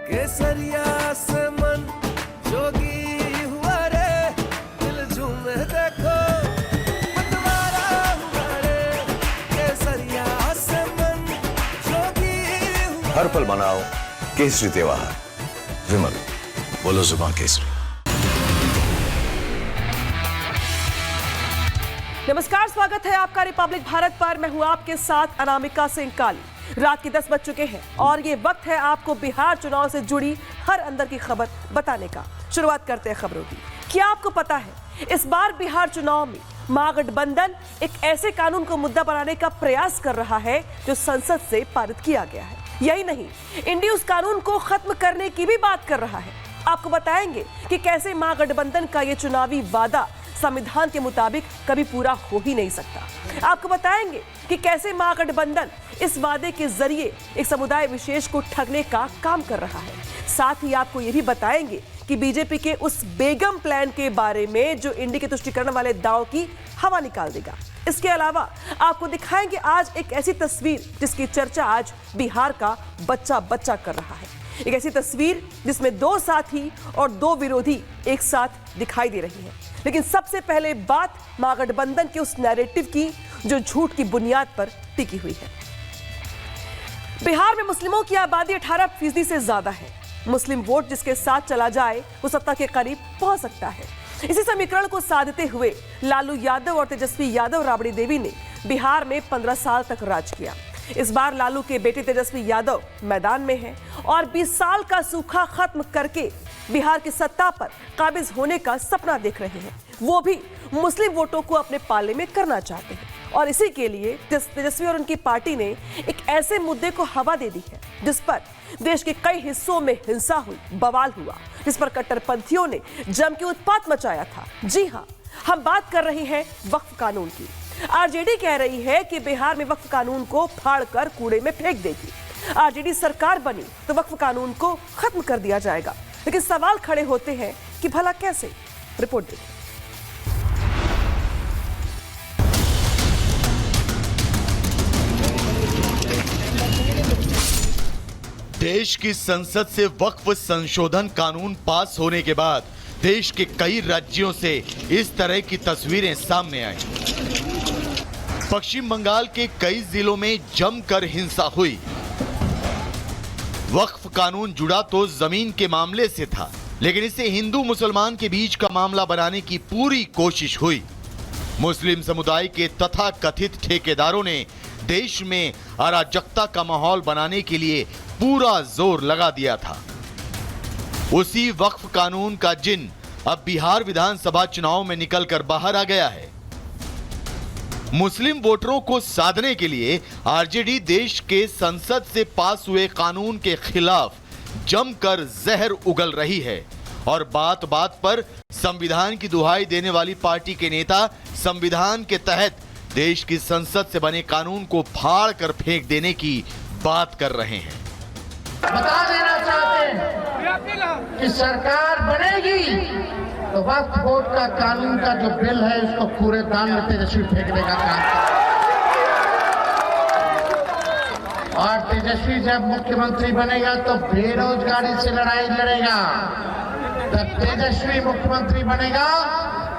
केसरिया से मन जोगी हुआ रे, दिल झूमे देखो मतवारा हुआ रे, केसरिया से मन जोगी हुआ। हर पल मनाओ केसरी त्योहार। विमल, बोलो जुबान केसरी। नमस्कार, स्वागत है आपका रिपब्लिक भारत पर। मैं हूं आपके साथ अनामिका सिंह काली। रात के 10 बज चुके हैं और ये वक्त है आपको बिहार चुनाव से जुड़ी हर अंदर की खबर बताने का। शुरुआत करते हैं खबरों की। क्या आपको पता है इस बार बिहार चुनाव में महागठबंधन एक ऐसे कानून को मुद्दा बनाने का प्रयास कर रहा है जो संसद से पारित किया गया है। यही नहीं, इंडी उस कानून को खत्म करने की भी बात कर रहा है। आपको बताएंगे कि कैसे महागठबंधन का ये चुनावी वादा संविधान के मुताबिक कभी पूरा हो ही नहीं सकता। आपको बताएंगे कि कैसे महागठबंधन इस वादे के जरिए एक समुदाय विशेष को ठगने का काम कर रहा है। साथ ही आपको यह भी बताएंगे कि बीजेपी के उस बेगम प्लान के बारे में जो इंडी के तुष्टीकरण वाले दाव की हवा निकाल देगा। इसके अलावा आपको दिखाएंगे आज एक ऐसी तस्वीर जिसकी चर्चा आज बिहार का बच्चा बच्चा कर रहा है। एक ऐसी तस्वीर जिसमें 2 साथी और 2 विरोधी एक साथ दिखाई दे रही हैं। लेकिन सबसे पहले बात महागठबंधन के उस नैरेटिव की जो झूठ की बुनियाद पर टिकी हुई है। बिहार में मुस्लिमों की आबादी 18% से ज्यादा है। मुस्लिम वोट जिसके साथ चला जाए वो सत्ता के करीब पहुंच सकता है। इसी समीकरण को साधते हुए लालू यादव और तेजस्वी यादव राबड़ी देवी ने बिहार में 15 साल तक राज किया। इस बार लालू के बेटे तेजस्वी यादव मैदान में हैं और 20 साल का सूखा खत्म करके बिहार की सत्ता पर काबिज होने का सपना देख रहे हैं। वो भी मुस्लिम वोटों को अपने पाले में करना चाहते हैं और इसी के लिए तेजस्वी और उनकी पार्टी ने एक ऐसे मुद्दे को हवा दे दी है जिस पर देश के कई हिस्सों में हिंसा हुई, बवाल हुआ, जिस पर कट्टरपंथियों ने जम के उत्पात मचाया था। जी हां, हम बात कर रहे हैं वक्फ कानून की। आरजेडी कह रही है कि बिहार में वक्फ कानून को फाड़कर कूड़े में फेंक देगी। आरजेडी सरकार बनी तो वक्फ कानून को खत्म कर दिया जाएगा। लेकिन सवाल खड़े होते हैं कि भला कैसे? रिपोर्ट देखिए। देश की संसद से वक्फ संशोधन कानून पास होने के बाद देश के कई राज्यों से इस तरह की तस्वीरें सामने आई। पश्चिम बंगाल के कई जिलों में जमकर हिंसा हुई। वक्फ कानून जुड़ा तो जमीन के मामले से था, लेकिन इसे हिंदू मुसलमान के बीच का मामला बनाने की पूरी कोशिश हुई। मुस्लिम समुदाय के तथाकथित ठेकेदारों ने देश में अराजकता का माहौल बनाने के लिए पूरा जोर लगा दिया था। उसी वक्फ कानून का जिन अब बिहार विधानसभा चुनाव में निकलकर बाहर आ गया है। मुस्लिम वोटरों को साधने के लिए आरजेडी देश के संसद से पास हुए कानून के खिलाफ जमकर जहर उगल रही है और बात बात पर संविधान की दुहाई देने वाली पार्टी के नेता संविधान के तहत देश की संसद से बने कानून को फाड़ कर फेंक देने की बात कर रहे हैं। बता देना चाहते हैं कि सरकार बनेगी तो वक्फ बोर्ड का कानून का जो बिल है उसको पूरे दान में तेजस्वी फेंकने का काम करेगा। और तेजस्वी जब मुख्यमंत्री बनेगा तो बेरोजगारी से लड़ाई लड़ेगा। जब तेजस्वी मुख्यमंत्री बनेगा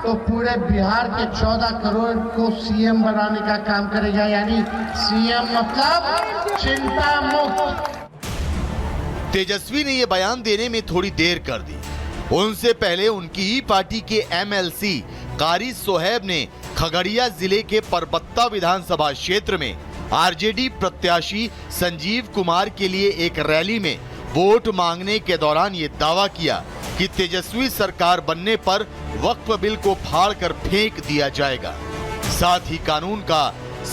तो पूरे बिहार के 14 करोड़ को सीएम बनाने का काम करेगा। यानी सीएम मतलब चिंता मुक्त। तेजस्वी ने यह बयान देने में थोड़ी देर कर दी। उनसे पहले उनकी ही पार्टी के एमएलसी कारी सोहेब ने खगड़िया जिले के परबत्ता विधानसभा क्षेत्र में आरजेडी प्रत्याशी संजीव कुमार के लिए एक रैली में वोट मांगने के दौरान ये दावा किया कि तेजस्वी सरकार बनने पर वक्फ बिल को फाड़कर फेंक दिया जाएगा। साथ ही कानून का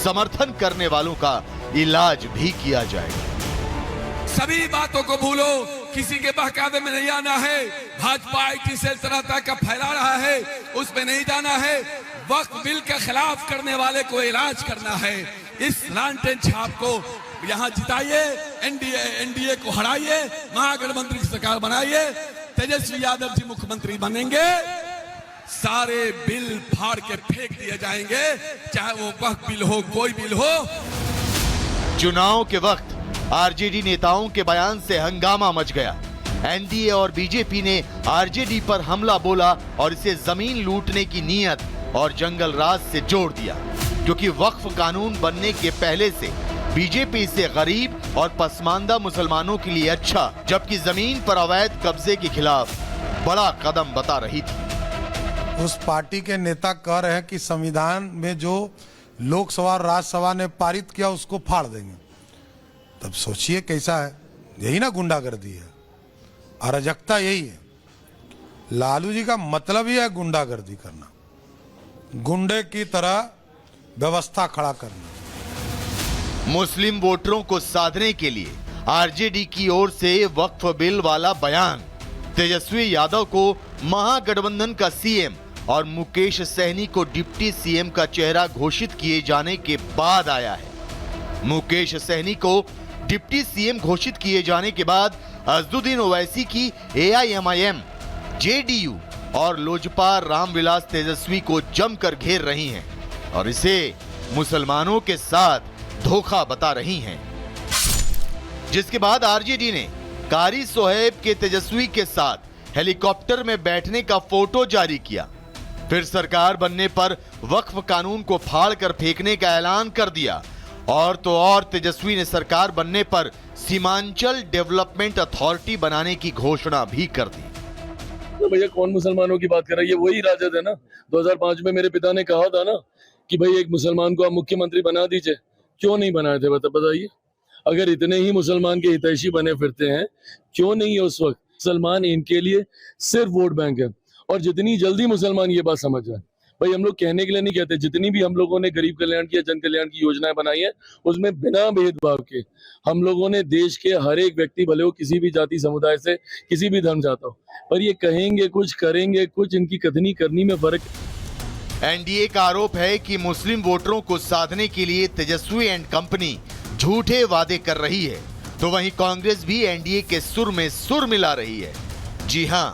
समर्थन करने वालों का इलाज भी किया जाएगा। सभी बातों को भूलो, किसी के बहकावे में नहीं आना है। भाजपा आईटी सेल तरह तरह का फैला रहा है, उसमें नहीं जाना है। वक्फ बिल के खिलाफ करने वाले को इलाज करना है। इस लालटेन छाप को यहाँ जिताइए, एनडीए को हराइए, महागठबंधन की सरकार बनाइए, तेजस्वी यादव जी मुख्यमंत्री बनेंगे, सारे बिल फाड़ के फेंक दिए जाएंगे, चाहे वो वक्फ बिल हो, कोई बिल हो। चुनाव के वक्त आरजेडी नेताओं के बयान से हंगामा मच गया। एनडीए और बीजेपी ने आरजेडी पर हमला बोला और इसे जमीन लूटने की नीयत और जंगल राज से जोड़ दिया, क्योंकि वक्फ कानून बनने के पहले से बीजेपी इसे गरीब और पसमानदा मुसलमानों के लिए अच्छा, जबकि जमीन पर अवैध कब्जे के खिलाफ बड़ा कदम बता रही थी। उस पार्टी के नेता कह रहे हैं कि संविधान में जो लोकसभा और राज्यसभा ने पारित किया उसको फाड़ देंगे। तब सोचिए कैसा है, यही ना गुंडागर्दी है, अराजकता यही है। लालू जी का मतलब ही है गुंडागर्दी करना, गुंडे की तरह व्यवस्था खड़ा करना। मुस्लिम वोटरों को साधने के लिए आरजेडी की ओर से वक्फ बिल वाला बयान तेजस्वी यादव को महागठबंधन का सीएम और मुकेश सहनी को डिप्टी सीएम का चेहरा घोषित किए जाने के बाद आया है। मुकेश सहनी को डिप्टी सीएम घोषित किए जाने के बाद अजदुद्दीन ओवैसी की एआईएमआईएम, जेडीयू और लोजपा रामविलास तेजस्वी को जमकर घेर रही हैं और इसे मुसलमानों के साथ धोखा बता रही हैं। जिसके बाद आरजेडी ने कारी सोहेब के तेजस्वी के साथ हेलीकॉप्टर में बैठने का फोटो जारी किया। फिर सरकार बनने पर वक्फ कानून को फाड़ कर फेंकने का ऐलान कर दिया और तो और तेजस्वी ने सरकार बनने पर सीमांचल डेवलपमेंट अथॉरिटी बनाने की घोषणा भी कर दी। तो भैया कौन मुसलमानों की बात कर रहा है? ये वही राजद है ना। 2005 में मेरे पिता ने कहा था ना कि भाई एक मुसलमान को आप मुख्यमंत्री बना दीजिए। क्यों नहीं बनाए थे बताइए? अगर इतने ही मुसलमान के हितैषी बने फिरते हैं, क्यों नहीं है उस वक्त? मुसलमान इनके लिए सिर्फ वोट बैंक है और जितनी जल्दी मुसलमान ये बात समझ जाए, भाई हम लोग कहने के लिए नहीं कहते, जितनी भी हम लोगों ने गरीब कल्याण की या जन कल्याण की योजनाएं बनाई है उसमें बिना भेदभाव के हम लोगों ने देश के हर एक व्यक्ति, भले वो किसी भी जाति समुदाय से, किसी भी धर्म जाता हो, पर ये कहेंगे कुछ करेंगे कुछ, इनकी कथनी करनी में फर्क। एनडीए का आरोप है कि मुस्लिम वोटरों को साधने के लिए तेजस्वी एंड कंपनी झूठे वादे कर रही है, तो वहीं कांग्रेस भी एनडीए के सुर में सुर मिला रही है। जी हां,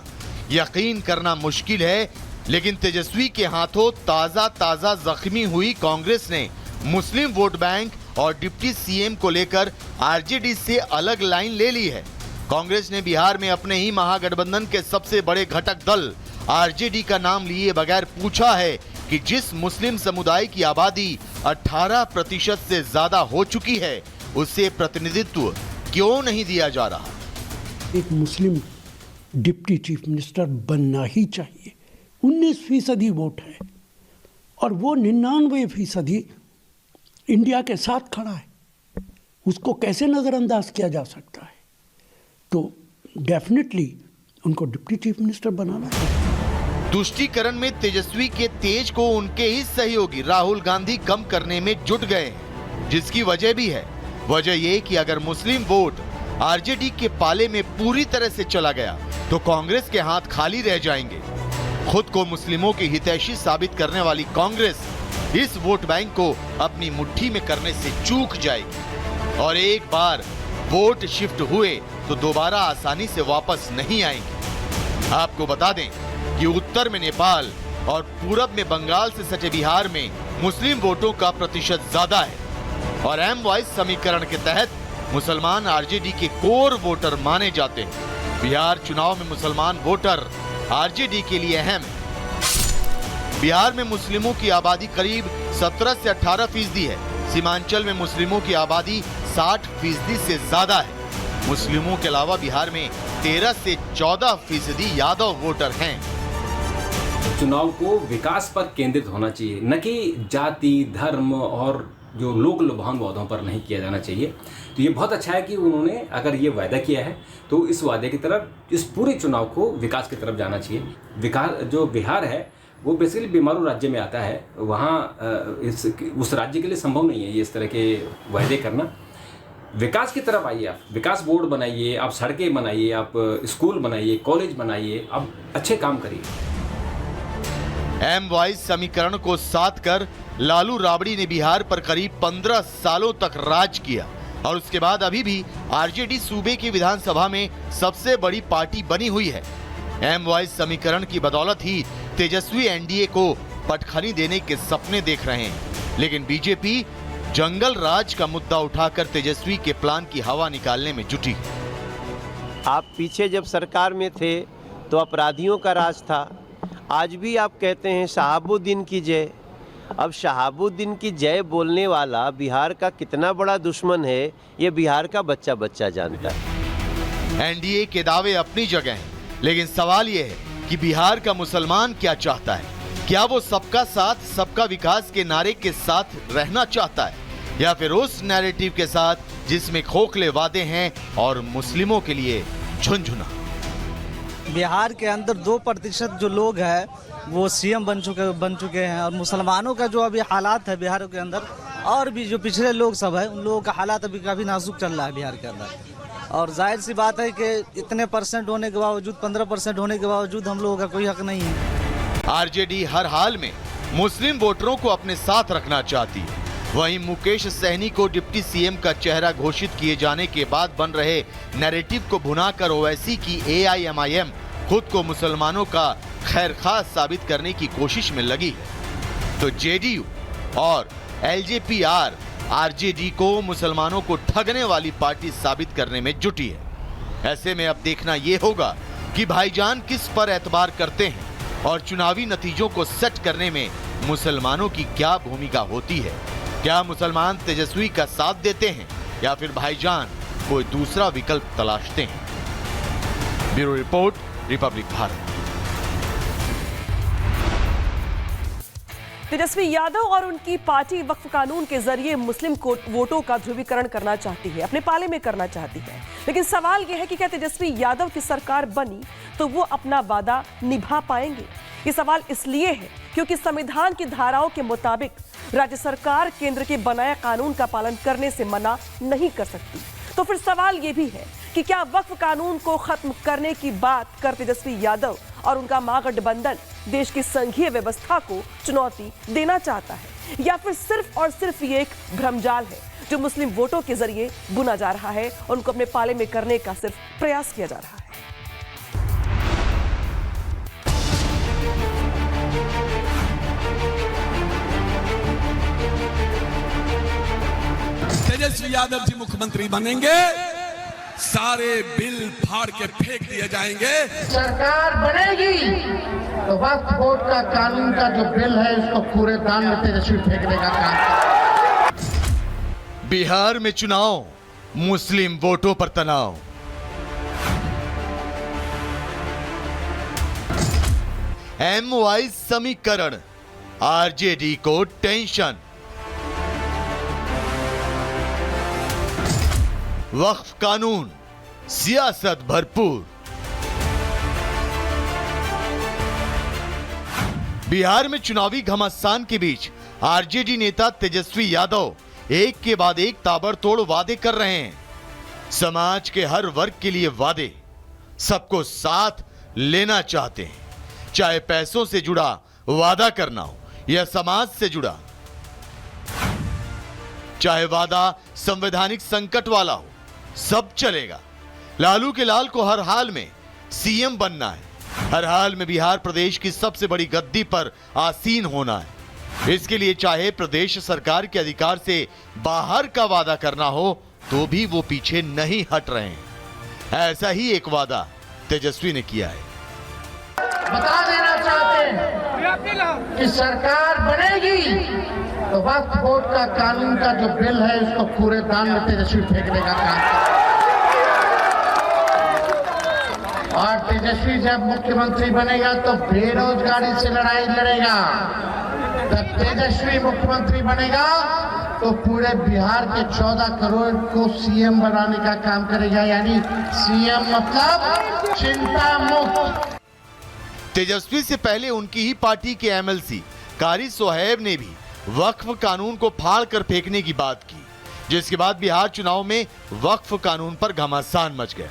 यकीन करना मुश्किल है, लेकिन तेजस्वी के हाथों ताजा जख्मी हुई कांग्रेस ने मुस्लिम वोट बैंक और डिप्टी सीएम को लेकर आरजेडी से अलग लाइन ले ली है। कांग्रेस ने बिहार में अपने ही महागठबंधन के सबसे बड़े घटक दल आरजेडी का नाम लिए बगैर पूछा है कि जिस मुस्लिम समुदाय की आबादी 18% से ज्यादा हो चुकी है, उसे प्रतिनिधित्व क्यों नहीं दिया जा रहा। एक मुस्लिम डिप्टी चीफ मिनिस्टर बनना ही चाहिए। 19% वोट है और वो 99% इंडिया के साथ खड़ा है, उसको कैसे नज़रअंदाज किया जा सकता है? तो डेफिनेटली उनको डिप्टी चीफ मिनिस्टर बनाना चाहिए। तुष्टीकरण में तेजस्वी के तेज को उनके ही सहयोगी राहुल गांधी कम करने में जुट गए हैं, जिसकी वजह भी है। वजह ये कि अगर मुस्लिम वोट आरजेडी के पाले में पूरी तरह से चला गया तो कांग्रेस के हाथ खाली रह जाएंगे। खुद को मुस्लिमों की हितैषी साबित करने वाली कांग्रेस इस वोट बैंक को अपनी मुट्ठी में करने से चूक जाएगी और एक बार वोट शिफ्ट हुए तो दोबारा आसानी से वापस नहीं आएंगे। आपको बता दें कि उत्तर में नेपाल और पूरब में बंगाल से सटे बिहार में मुस्लिम वोटों का प्रतिशत ज्यादा है और एम वाइज समीकरण के तहत मुसलमान आरजेडी के कोर वोटर माने जाते हैं। बिहार चुनाव में मुसलमान वोटर आरजेडी के लिए अहम। बिहार में मुस्लिमों की आबादी करीब 17 से 18% है। सीमांचल में मुस्लिमों की आबादी 60% से ज्यादा है। मुस्लिमों के अलावा बिहार में 13 से 14% यादव वोटर हैं। चुनाव को विकास पर केंद्रित होना चाहिए, न कि जाति, धर्म और जो लोक लुभावन वादों पर नहीं किया जाना चाहिए। तो ये बहुत अच्छा है कि उन्होंने अगर ये वायदा किया है तो इस वादे की तरफ, इस पूरे चुनाव को विकास की तरफ जाना चाहिए। विकास जो बिहार है वो बेसिकली बीमारू राज्य में आता है, वहाँ उस राज्य के लिए संभव नहीं है ये इस तरह के वायदे करना। विकास की तरफ आइए, आप विकास बोर्ड बनाइए, आप सड़कें बनाइए, आप स्कूल बनाइए, कॉलेज बनाइए, आप अच्छे काम करिए। एम वाइज समीकरण को साथ कर लालू राबड़ी ने बिहार पर करीब 15 सालों तक राज किया और उसके बाद अभी भी आरजेडी सूबे की विधानसभा में सबसे बड़ी पार्टी बनी हुई है। एम वाइज समीकरण की बदौलत ही तेजस्वी एनडीए को पटखनी देने के सपने देख रहे हैं, लेकिन बीजेपी जंगल राज का मुद्दा उठाकर तेजस्वी के प्लान की हवा निकालने में जुटी। आप पीछे जब सरकार में थे तो अपराधियों का राज था। आज भी आप कहते हैं शहाबुद्दीन की जय। अब शहाबुद्दीन की जय बोलने वाला बिहार का कितना बड़ा दुश्मन है, ये बिहार का बच्चा बच्चा जानता है। एनडीए के दावे अपनी जगह हैं, लेकिन सवाल यह है कि बिहार का मुसलमान क्या चाहता है। क्या वो सबका साथ सबका विकास के नारे के साथ रहना चाहता है, या फिर उस नैरेटिव के साथ जिसमें खोखले वादे हैं और मुस्लिमों के लिए झुनझुना। बिहार के अंदर 2% जो लोग हैं वो सीएम बन चुके हैं, और मुसलमानों का जो अभी हालात है बिहार के अंदर, और भी जो पिछड़े लोग सब है उन लोगों का हालात अभी काफ़ी नाजुक चल रहा है बिहार के अंदर। और जाहिर सी बात है कि इतने % होने के बावजूद, 15% होने के बावजूद हम लोगों का कोई हक नहीं है। आरजेडी हर हाल में मुस्लिम वोटरों को अपने साथ रखना चाहती है। वहीं मुकेश सहनी को डिप्टी सीएम का चेहरा घोषित किए जाने के बाद बन रहे नैरेटिव को भुनाकर ओवैसी की एआईएमआईएम खुद को मुसलमानों का खैरख्वाह साबित करने की कोशिश में लगी है, तो जेडीयू और एलजेपीआर आरजेडी को मुसलमानों को ठगने वाली पार्टी साबित करने में जुटी है। ऐसे में अब देखना यह होगा कि भाईजान किस पर एतबार करते हैं और चुनावी नतीजों को सेट करने में मुसलमानों की क्या भूमिका होती है। क्या मुसलमान तेजस्वी का साथ देते हैं या फिर भाईजान कोई दूसरा विकल्प तलाशते हैं। Bureau report, republic Bharat. Tejashwi Yadav और उनकी पार्टी वक्फ कानून के जरिए मुस्लिम वोटों का ध्रुवीकरण करना चाहती है, अपने पाले में करना चाहती है। लेकिन सवाल यह है कि क्या तेजस्वी यादव की सरकार बनी तो वो अपना वादा निभा पाएंगे। ये सवाल इसलिए है क्योंकि संविधान की धाराओं के मुताबिक राज्य सरकार केंद्र के बनाए कानून का पालन करने से मना नहीं कर सकती। तो फिर सवाल ये भी है कि क्या वक्फ कानून को खत्म करने की बात कर तेजस्वी यादव और उनका महागठबंधन देश की संघीय व्यवस्था को चुनौती देना चाहता है, या फिर सिर्फ और सिर्फ ये एक भ्रमजाल है जो मुस्लिम वोटों के जरिए बुना जा रहा है, उनको अपने पाले में करने का सिर्फ प्रयास किया जा रहा है। तेजस्वी यादव जी मुख्यमंत्री बनेंगे, सारे बिल फाड़ के फेंक दिए जाएंगे। सरकार बनेगी तो वक्फ बोर्ड का कानून का जो बिल है उसको कूड़े दान में तेजस्वी फेंकने का काम। बिहार में चुनाव, मुस्लिम वोटों पर तनाव। एमवाई समीकरण, आरजेडी को टेंशन। वक्फ कानून, सियासत भरपूर। बिहार में चुनावी घमासान के बीच आरजेडी नेता तेजस्वी यादव एक के बाद एक ताबड़तोड़ वादे कर रहे हैं। समाज के हर वर्ग के लिए वादे, सबको साथ लेना चाहते हैं, चाहे पैसों से जुड़ा वादा करना हो या समाज से जुड़ा, चाहे वादा संवैधानिक संकट वाला हो, सब चलेगा। लालू के लाल को हर हाल में सीएम बनना है, हर हाल में बिहार प्रदेश की सबसे बड़ी गद्दी पर आसीन होना है। इसके लिए चाहे प्रदेश सरकार के अधिकार से बाहर का वादा करना हो तो भी वो पीछे नहीं हट रहे हैं। ऐसा ही एक वादा तेजस्वी ने किया है। बता देना चाहते हैं कि सरकार बनेगी तो वक्फ बोर्ड का कानून का जो बिल है उसको कूड़े दान में तेजस्वी फेंकने का काम। और तेजस्वी जब मुख्यमंत्री बनेगा तो बेरोजगारी से लड़ाई लड़ेगा। जब तेजस्वी मुख्यमंत्री बनेगा तो पूरे बिहार के 14 करोड़ को सीएम बनाने का काम करेगा, यानी सीएम मतलब चिंता मुक्त। तेजस्वी से पहले उनकी ही पार्टी के एमएलसी कारी सोहेब ने भी वक्फ कानून को फाड़ कर फेंकने की बात की, जिसके बाद बिहार चुनाव में वक्फ कानून पर घमासान मच गया।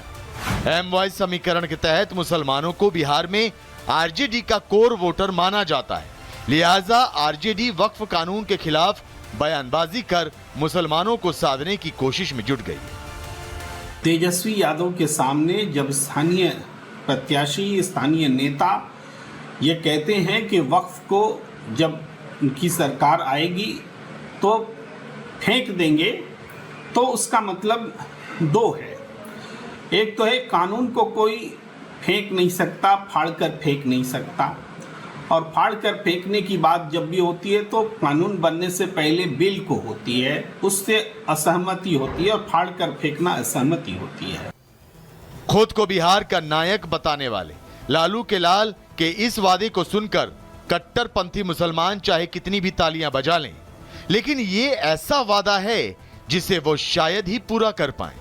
एमवाई समीकरण के तहत मुसलमानों को बिहार में आरजेडी का कोर वोटर माना जाता है, लिहाजा आरजेडी वक्फ कानून के खिलाफ बयानबाजी कर मुसलमानों को साधने की कोशिश में जुट गई। तेजस्वी यादव के सामने जब स्थानीय प्रत्याशी, स्थानीय नेता ये कहते हैं कि वक्फ को जब उनकी सरकार आएगी तो फेंक देंगे, तो उसका मतलब दो है। एक तो है कानून को कोई फेंक नहीं सकता, फाड़ कर फेंक नहीं सकता, और फाड़ कर फेंकने की बात जब भी होती है तो कानून बनने से पहले बिल को होती है, उससे असहमति होती है, और फाड़ कर फेंकना असहमति होती है। खुद को बिहार का नायक बताने वाले लालू के लाल के इस वादे को सुनकर कट्टरपंथी मुसलमान चाहे कितनी भी तालियां बजा लें, लेकिन ये ऐसा वादा है जिसे वो शायद ही पूरा कर पाए,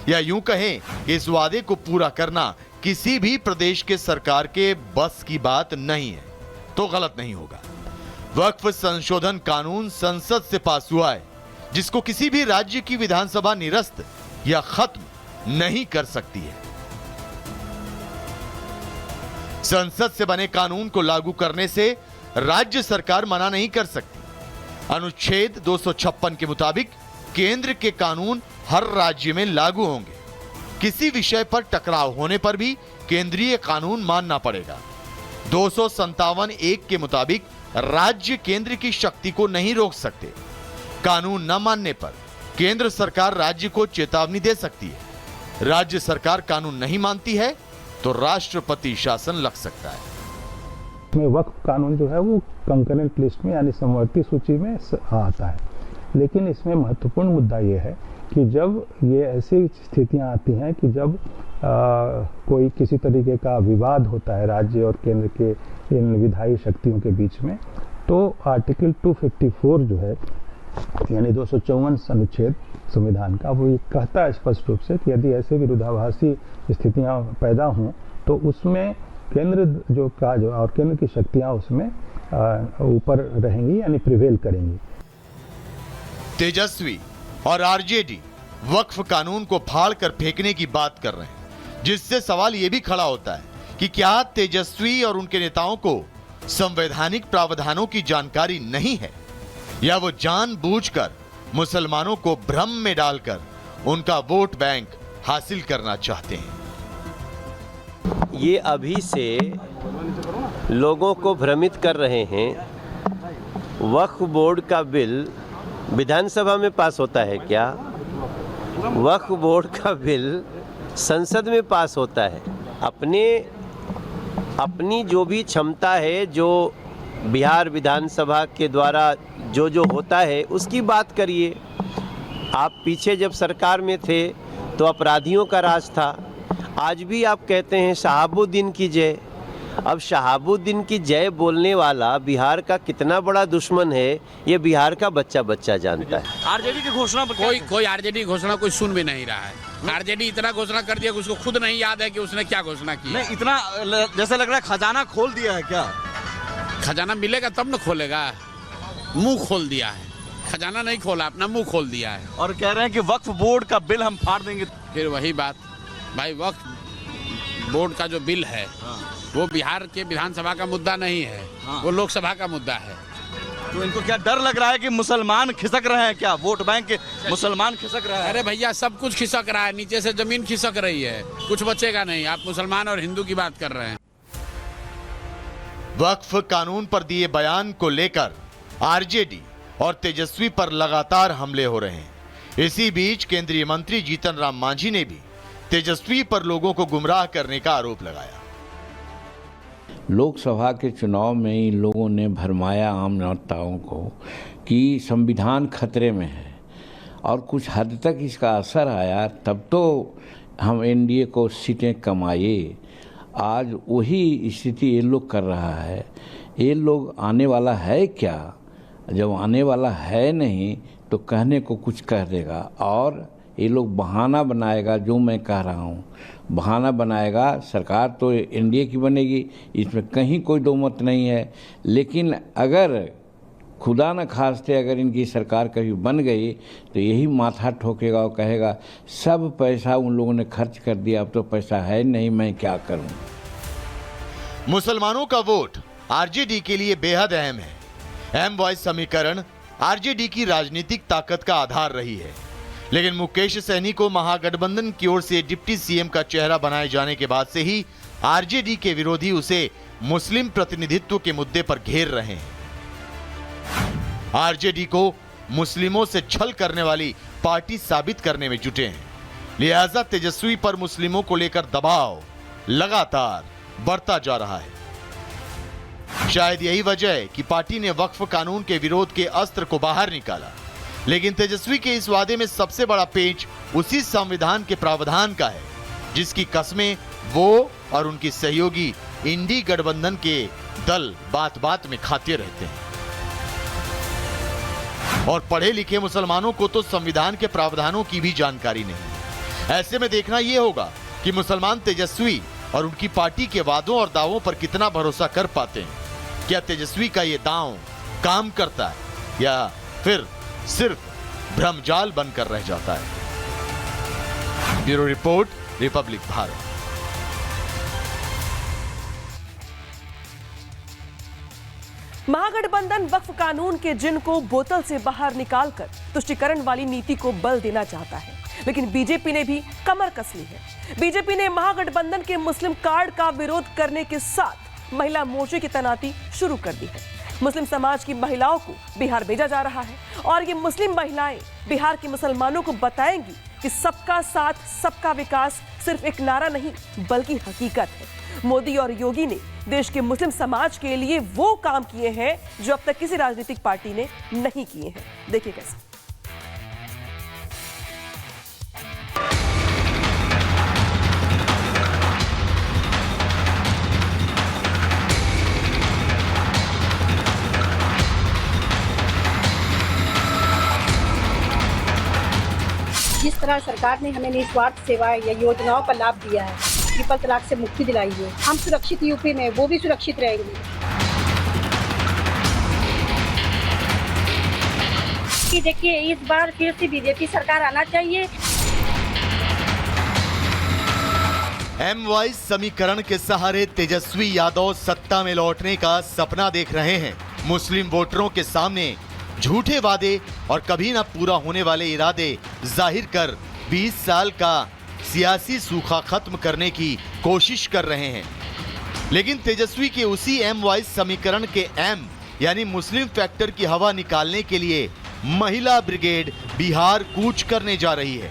या यूं कहें कि इस वादे को पूरा करना किसी भी प्रदेश के सरकार के बस की बात नहीं है तो गलत नहीं होगा। वक्फ संशोधन कानून संसद से पास हुआ है, जिसको किसी भी राज्य की विधानसभा निरस्त या खत्म नहीं कर सकती है। संसद से बने कानून को लागू करने से राज्य सरकार मना नहीं कर सकती। अनुच्छेद 256 के मुताबिक केंद्र के कानून हर राज्य में लागू होंगे। किसी विषय पर टकराव होने पर भी केंद्रीय कानून मानना पड़ेगा। 257(1) के मुताबिक राज्य केंद्र की शक्ति को नहीं रोक सकते। कानून न मानने पर केंद्र सरकार राज्य को चेतावनी दे सकती है। राज्य सरकार कानून नहीं मानती है तो राष्ट्रपति शासन लग सकता है। वक्फ कानून जो है वो कंकरेंट लिस्ट में यानी समवर्ती सूची में आता है, लेकिन इसमें महत्वपूर्ण मुद्दा ये है कि जब ये ऐसी स्थितियां आती हैं कि जब कोई किसी तरीके का विवाद होता है राज्य और केंद्र के इन विधायी शक्तियों के बीच में, तो आर्टिकल 254 जो है यानी 254 अनुच्छेद संविधान का, वो ये कहता है स्पष्ट रूप से कि यदि ऐसे विरोधाभासी स्थितियां पैदा हों तो उसमें केंद्र और केंद्र की शक्तियां उसमें ऊपर रहेंगी यानी प्रिवेल करेंगी। तेजस्वी और आरजेडी वक्फ कानून को फाड़ कर फेंकने की बात कर रहे हैं, जिससे सवाल यह भी खड़ा होता है कि क्या तेजस्वी और उनके नेताओं को संवैधानिक प्रावधानों की जानकारी नहीं है, या वो जानबूझकर मुसलमानों को भ्रम में डालकर उनका वोट बैंक हासिल करना चाहते हैं। ये अभी से लोगों को भ्रमित कर रहे हैं। वक्फ बोर्ड का बिल विधानसभा में पास होता है क्या? वक्फ बोर्ड का बिल संसद में पास होता है। अपनी जो भी क्षमता है, जो बिहार विधानसभा के द्वारा जो होता है उसकी बात करिए। आप पीछे जब सरकार में थे तो अपराधियों का राज था। आज भी आप कहते हैं शहाबुद्दीन की जय। अब शहाबुद्दीन की जय बोलने वाला बिहार का कितना बड़ा दुश्मन है ये बिहार का बच्चा जानता है। आरजेडी की घोषणा कोई आरजेडी घोषणा कोई सुन भी नहीं रहा है। आरजेडी इतना घोषणा कर दिया कि उसको खुद नहीं याद है कि उसने क्या घोषणा की। नहीं, इतना जैसे लग रहा है खजाना खोल दिया है क्या? खजाना मिलेगा तब न खोलेगा। मुंह खोल दिया है, खजाना नहीं खोला, अपना मुंह खोल दिया है। और कह रहे हैं कि वक्फ बोर्ड का बिल हम फाड़ देंगे। फिर वही बात भाई, वक्फ बोर्ड का जो बिल है वो बिहार के विधानसभा का मुद्दा नहीं है, वो लोकसभा का मुद्दा है। तो इनको क्या डर लग रहा है कि मुसलमान खिसक रहे हैं क्या? वोट बैंक के मुसलमान खिसक रहे हैं? अरे भैया सब कुछ खिसक रहा है, नीचे से जमीन खिसक रही है, कुछ बचेगा नहीं। आप मुसलमान और हिंदू की बात कर रहे हैं। वक्फ कानून पर दिए बयान को लेकर आरजेडी और तेजस्वी पर लगातार हमले हो रहे हैं। इसी बीच केंद्रीय मंत्री जीतन राम मांझी ने भी तेजस्वी पर लोगों को गुमराह करने का आरोप लगाया। लोकसभा के चुनाव में इन लोगों ने भरमाया आम जनताओं को कि संविधान खतरे में है, और कुछ हद तक इसका असर आया, तब तो हम एनडीए को सीटें कमाए। आज वही स्थिति ये लोग कर रहा है। ये लोग आने वाला है क्या? जब आने वाला है नहीं तो कहने को कुछ कह देगा, और ये लोग बहाना बनाएगा। जो मैं कह रहा हूँ बहाना बनाएगा। सरकार तो एनडीए की बनेगी, इसमें कहीं कोई दो मत नहीं है। लेकिन अगर खुदा न खास्ते अगर इनकी सरकार कभी बन गई तो यही माथा ठोकेगा और कहेगा सब पैसा उन लोगों ने खर्च कर दिया, अब तो पैसा है नहीं, मैं क्या करूं। मुसलमानों का वोट आरजेडी के लिए बेहद अहम है। एम वॉइस समीकरण आरजेडी की राजनीतिक ताकत का आधार रही है, लेकिन मुकेश सहनी को महागठबंधन की ओर से डिप्टी सीएम का चेहरा बनाए जाने के बाद से ही आरजेडी के विरोधी उसे मुस्लिम प्रतिनिधित्व के मुद्दे पर घेर रहे हैं। आरजेडी को मुस्लिमों से छल करने वाली पार्टी साबित करने में जुटे हैं। लिहाजा तेजस्वी पर मुस्लिमों को लेकर दबाव लगातार बढ़ता जा रहा है। शायद यही वजह है कि पार्टी ने वक्फ कानून के विरोध के अस्त्र को बाहर निकाला। लेकिन तेजस्वी के इस वादे में सबसे बड़ा पेंच उसी संविधान के प्रावधान का है जिसकी कस्में वो और उनकी सहयोगी इंडी गठबंधन के दल बात बात में खाते रहते हैं। और पढ़े लिखे मुसलमानों को तो संविधान के प्रावधानों की भी जानकारी नहीं। ऐसे में देखना यह होगा कि मुसलमान तेजस्वी और उनकी पार्टी के वादों और दावों पर कितना भरोसा कर पाते हैं। क्या तेजस्वी का ये दांव काम करता है या फिर सिर्फ भ्रमजाल बनकर रह जाता है? Bureau report, republic Bharat. Mahagathbandhan वक्फ कानून के जिन को बोतल से बाहर निकालकर तुष्टीकरण वाली नीति को बल देना चाहता है, लेकिन बीजेपी ने भी कमर कस ली है। बीजेपी ने महागठबंधन के मुस्लिम कार्ड का विरोध करने के साथ महिला मोर्चे की तैनाती शुरू कर दी है। मुस्लिम समाज की महिलाओं को बिहार भेजा जा रहा है और ये मुस्लिम महिलाएं बिहार के मुसलमानों को बताएंगी कि सबका साथ सबका विकास सिर्फ एक नारा नहीं बल्कि हकीकत है। मोदी और योगी ने देश के मुस्लिम समाज के लिए वो काम किए हैं जो अब तक किसी राजनीतिक पार्टी ने नहीं किए हैं। देखिए कैसे। जिस तरह सरकार ने हमें निस्वार्थ सेवा या योजनाओं का लाभ दिया है, ट्रिपल तलाक से मुक्ति दिलाई है, हम सुरक्षित यूपी में वो भी सुरक्षित रहेंगे। कि देखिए इस बार फिर से बीजेपी सरकार आना चाहिए। एमवाई समीकरण के सहारे तेजस्वी यादव सत्ता में लौटने का सपना देख रहे हैं। मुस्लिम वोटरों के सामने झूठे वादे और कभी ना पूरा होने वाले इरादे जाहिर कर 20 साल का सियासी सूखा खत्म करने की कोशिश कर रहे हैं। लेकिन तेजस्वी के उसी एमवाई समीकरण के एम यानी मुस्लिम फैक्टर की हवा निकालने के लिए महिला ब्रिगेड बिहार कूच करने जा रही है।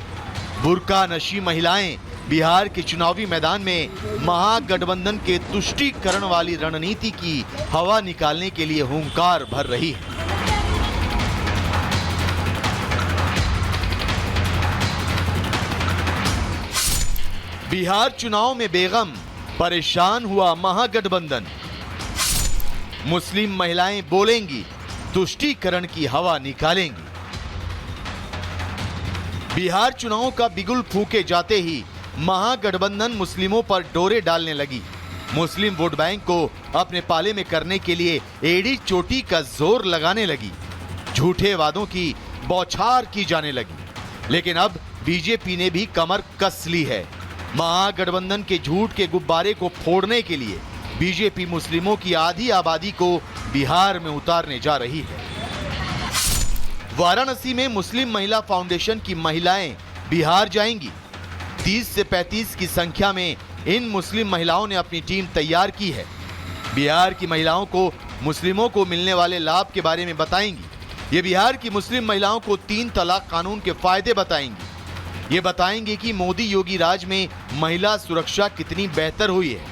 बुर्का नशी महिलाएं बिहार के चुनावी मैदान में महागठबंधन के तुष्टीकरण वाली रणनीति की हवा निकालने के लिए हुंकार भर रही है। बिहार चुनाव में बेगम परेशान हुआ महागठबंधन। मुस्लिम महिलाएं बोलेंगी, तुष्टीकरण की हवा निकालेंगी। बिहार चुनाव का बिगुल फूके जाते ही महागठबंधन मुस्लिमों पर डोरे डालने लगी। मुस्लिम वोट बैंक को अपने पाले में करने के लिए एड़ी चोटी का जोर लगाने लगी। झूठे वादों की बौछार की जाने लगी। लेकिन अब बीजेपी ने भी कमर कस ली है। महागठबंधन के झूठ के गुब्बारे को फोड़ने के लिए बीजेपी मुस्लिमों की आधी आबादी को बिहार में उतारने जा रही है। वाराणसी में मुस्लिम महिला फाउंडेशन की महिलाएं बिहार जाएंगी। 30 से 35 की संख्या में इन मुस्लिम महिलाओं ने अपनी टीम तैयार की है। बिहार की महिलाओं को मुस्लिमों को मिलने वाले लाभ के बारे में बताएंगी। ये बिहार की मुस्लिम महिलाओं को 3 तलाक कानून के फायदे बताएंगी। ये बताएंगे कि मोदी योगी राज में महिला सुरक्षा कितनी बेहतर हुई है।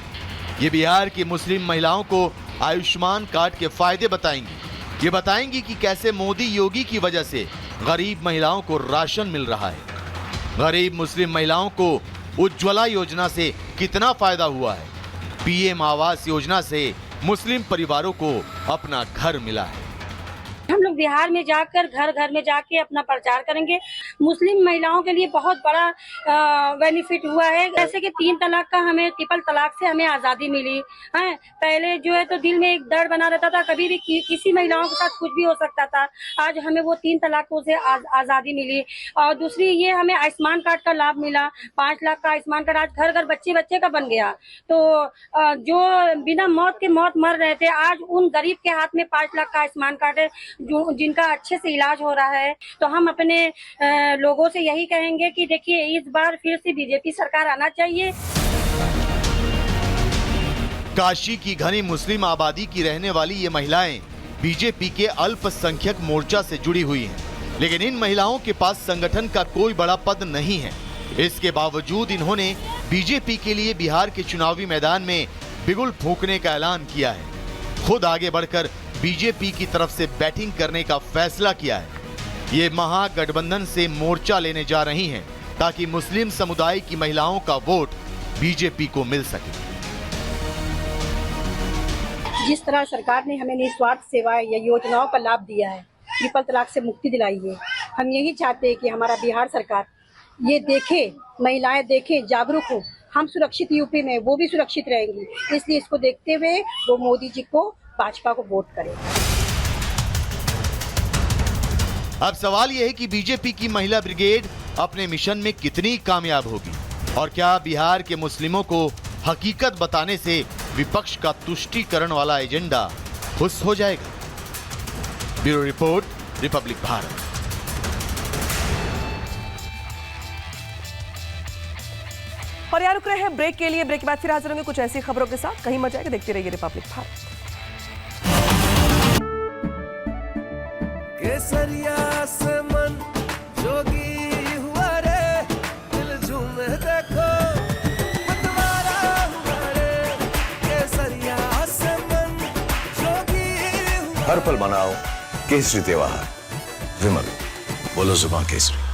ये बिहार की मुस्लिम महिलाओं को आयुष्मान कार्ड के फायदे बताएंगी। ये बताएंगी कि कैसे मोदी योगी की वजह से गरीब महिलाओं को राशन मिल रहा है। गरीब मुस्लिम महिलाओं को उज्ज्वला योजना से कितना फायदा हुआ है। पीएम आवास योजना से मुस्लिम परिवारों को अपना घर मिला है। हम लोग बिहार में जाकर घर घर में जाके अपना प्रचार करेंगे। मुस्लिम महिलाओं के लिए बहुत बड़ा बेनिफिट हुआ है। जैसे कि 3 तलाक का हमें ट्रिपल तलाक से हमें आज़ादी मिली है। पहले जो है तो दिल में एक डर बना रहता था, कभी भी किसी महिलाओं के साथ कुछ भी हो सकता था। आज हमें वो 3 तलाकों से आज़ादी मिली। और दूसरी ये हमें आयुष्मान कार्ड का लाभ मिला। 5 लाख का आयुष्मान कार्ड आज घर घर बच्चे बच्चे का बन गया। तो जो बिना मौत के मौत मर रहे थे, आज उन गरीब के हाथ में 5 लाख का आयुष्मान कार्ड है जो जिनका अच्छे से इलाज हो रहा है। तो हम अपने लोगों से यही कहेंगे कि देखिए इस बार फिर से बीजेपी सरकार आना चाहिए। काशी की घनी मुस्लिम आबादी की रहने वाली ये महिलाएं बीजेपी के अल्पसंख्यक मोर्चा से जुड़ी हुई हैं। लेकिन इन महिलाओं के पास संगठन का कोई बड़ा पद नहीं है। इसके बावजूद इन्होंने बीजेपी के लिए बिहार के चुनावी मैदान में बिगुल फूंकने का ऐलान किया है। खुद आगे बढ़कर बीजेपी की तरफ से बैटिंग करने का फैसला किया है। ये महागठबंधन से मोर्चा लेने जा रही हैं ताकि मुस्लिम समुदाय की महिलाओं का वोट बीजेपी को मिल सके। जिस तरह सरकार ने हमें निस्वार्थ सेवाएं या योजनाओं का लाभ दिया है, ट्रिपल तलाक से मुक्ति दिलाई है, हम यही चाहते हैं कि हमारा बिहार सरकार ये देखे, महिलाएं देखें, जागरूक हो। हम सुरक्षित यूपी में, वो भी सुरक्षित रहेंगी। इसलिए इसको देखते हुए वो मोदी जी को, भाजपा को वोट करें। अब सवाल यह है कि बीजेपी की महिला ब्रिगेड अपने मिशन में कितनी कामयाब होगी और क्या बिहार के मुस्लिमों को हकीकत बताने से विपक्ष का तुष्टीकरण वाला एजेंडा खुश हो जाएगा। Bureau report, republic Bharat. और यार रुक रहे हैं ब्रेक के लिए। ब्रेक के बाद फिर हाजिर होंगे कुछ ऐसी खबरों के साथ। कहीं मत जाएगा, देखते रहिए रिपब्लिक भारत। केसरिया से मन जोगी हुआ रे, दिल झूमे देखो मतवारा हुआ रे। केसरिया से मन जोगी हुआ। हर पल मनाओ केसरी त्योहार। विमल, बोलो जुबान केसरी।